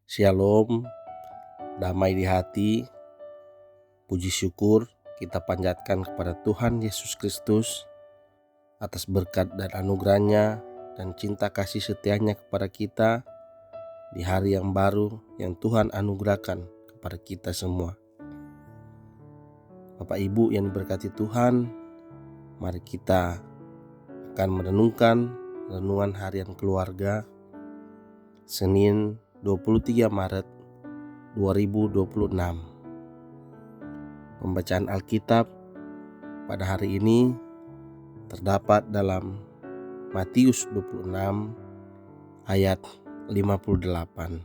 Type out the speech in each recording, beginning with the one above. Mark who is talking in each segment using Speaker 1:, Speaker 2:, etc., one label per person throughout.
Speaker 1: Shalom, damai di hati, puji syukur kita panjatkan kepada Tuhan Yesus Kristus atas berkat dan anugerahnya dan cinta kasih setianya kepada kita di hari yang baru yang Tuhan anugerahkan kepada kita semua. Bapak Ibu yang diberkati Tuhan, mari kita akan merenungkan renungan harian keluarga Senin 23 Maret 2026. Pembacaan Alkitab pada hari ini terdapat dalam Matius 26 ayat 58.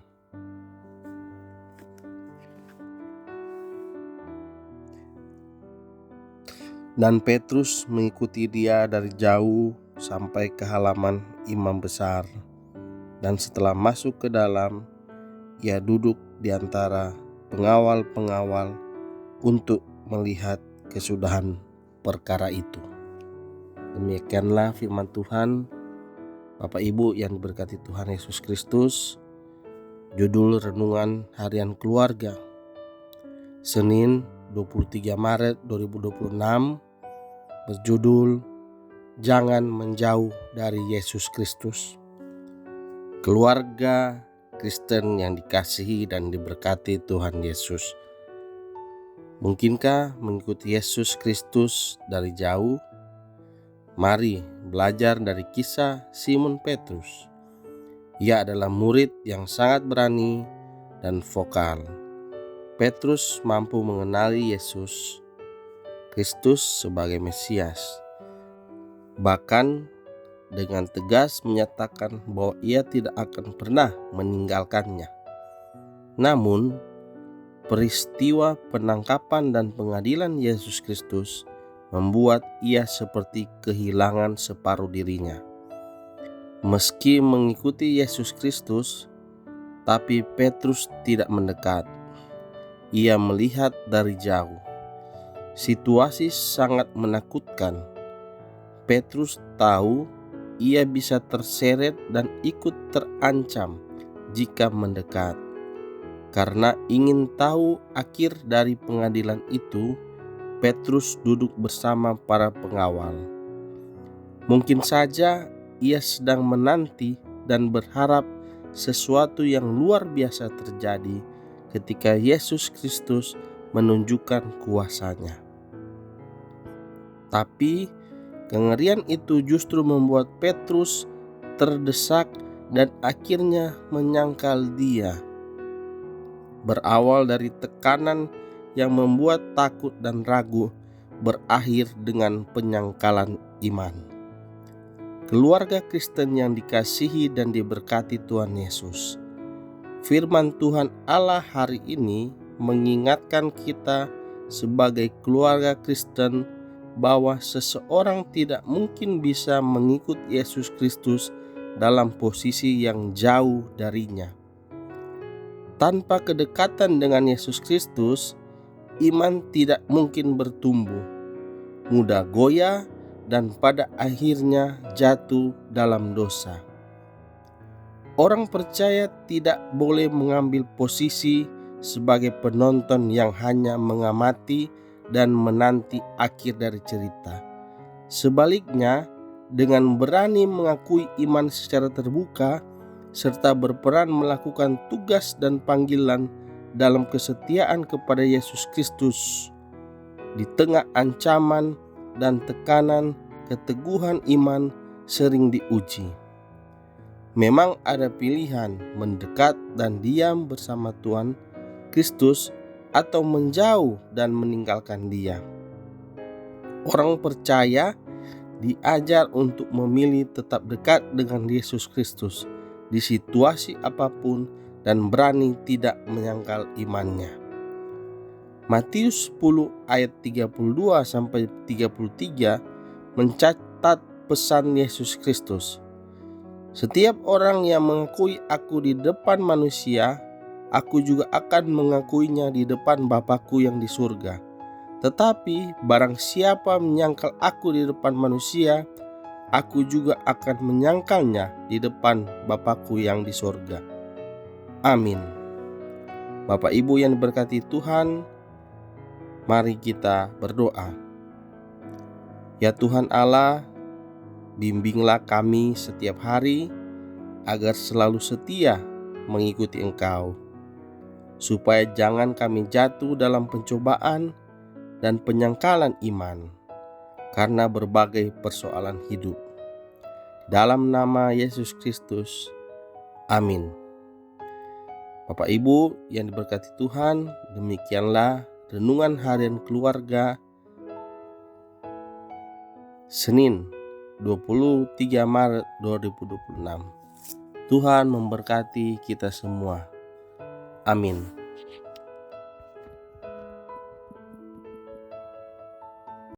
Speaker 1: Dan Petrus mengikuti dia dari jauh sampai ke halaman imam besar. Dan setelah masuk ke dalam, ia duduk di antara pengawal-pengawal untuk melihat kesudahan perkara itu. Demikianlah firman Tuhan. Bapak Ibu yang diberkati Tuhan Yesus Kristus, judul renungan harian keluarga Senin 23 Maret 2026 berjudul Jangan Menjauh dari Yesus Kristus. Keluarga Kristen yang dikasihi dan diberkati Tuhan Yesus, mungkinkah mengikuti Yesus Kristus dari jauh? Mari belajar dari kisah Simon Petrus. Ia adalah murid yang sangat berani dan vokal. Petrus mampu mengenali Yesus Kristus sebagai Mesias, bahkan dengan tegas menyatakan bahwa ia tidak akan pernah meninggalkannya. Namun, peristiwa penangkapan dan pengadilan Yesus Kristus membuat ia seperti kehilangan separuh dirinya. Meski mengikuti Yesus Kristus, tapi Petrus tidak mendekat. Ia melihat dari jauh. Situasi sangat menakutkan. Petrus tahu ia bisa terseret dan ikut terancam jika mendekat. Karena ingin tahu akhir dari pengadilan itu, Petrus duduk bersama para pengawal. Mungkin saja ia sedang menanti dan berharap sesuatu yang luar biasa terjadi ketika Yesus Kristus menunjukkan kuasanya. Tapi kengerian itu justru membuat Petrus terdesak dan akhirnya menyangkal dia. Berawal dari tekanan yang membuat takut dan ragu, berakhir dengan penyangkalan iman. Keluarga Kristen yang dikasihi dan diberkati Tuhan Yesus, firman Tuhan Allah hari ini mengingatkan kita sebagai keluarga Kristen bahwa seseorang tidak mungkin bisa mengikut Yesus Kristus dalam posisi yang jauh darinya. Tanpa kedekatan dengan Yesus Kristus, iman tidak mungkin bertumbuh, mudah goyah, dan pada akhirnya jatuh dalam dosa. Orang percaya tidak boleh mengambil posisi sebagai penonton yang hanya mengamati dan menanti akhir dari cerita. Sebaliknya, dengan berani mengakui iman secara terbuka serta berperan melakukan tugas dan panggilan dalam kesetiaan kepada Yesus Kristus, di tengah ancaman dan tekanan, keteguhan iman sering diuji. Memang ada pilihan mendekat dan diam bersama Tuhan Kristus atau menjauh dan meninggalkan dia. Orang percaya diajar untuk memilih tetap dekat dengan Yesus Kristus di situasi apapun dan berani tidak menyangkal imannya. Matius 10 ayat 32 sampai 33 mencatat pesan Yesus Kristus. Setiap orang yang mengakui aku di depan manusia, aku juga akan mengakuinya di depan Bapa-Ku yang di surga. Tetapi barang siapa menyangkal aku di depan manusia, aku juga akan menyangkalnya di depan Bapa-Ku yang di surga. Amin. Bapak Ibu yang diberkati Tuhan, mari kita berdoa. Ya Tuhan Allah, bimbinglah kami setiap hari agar selalu setia mengikuti Engkau, supaya jangan kami jatuh dalam pencobaan dan penyangkalan iman karena berbagai persoalan hidup. Dalam nama Yesus Kristus, amin. Bapak Ibu yang diberkati Tuhan, demikianlah renungan harian keluarga Senin 23 Maret 2026. Tuhan memberkati kita semua. Amin.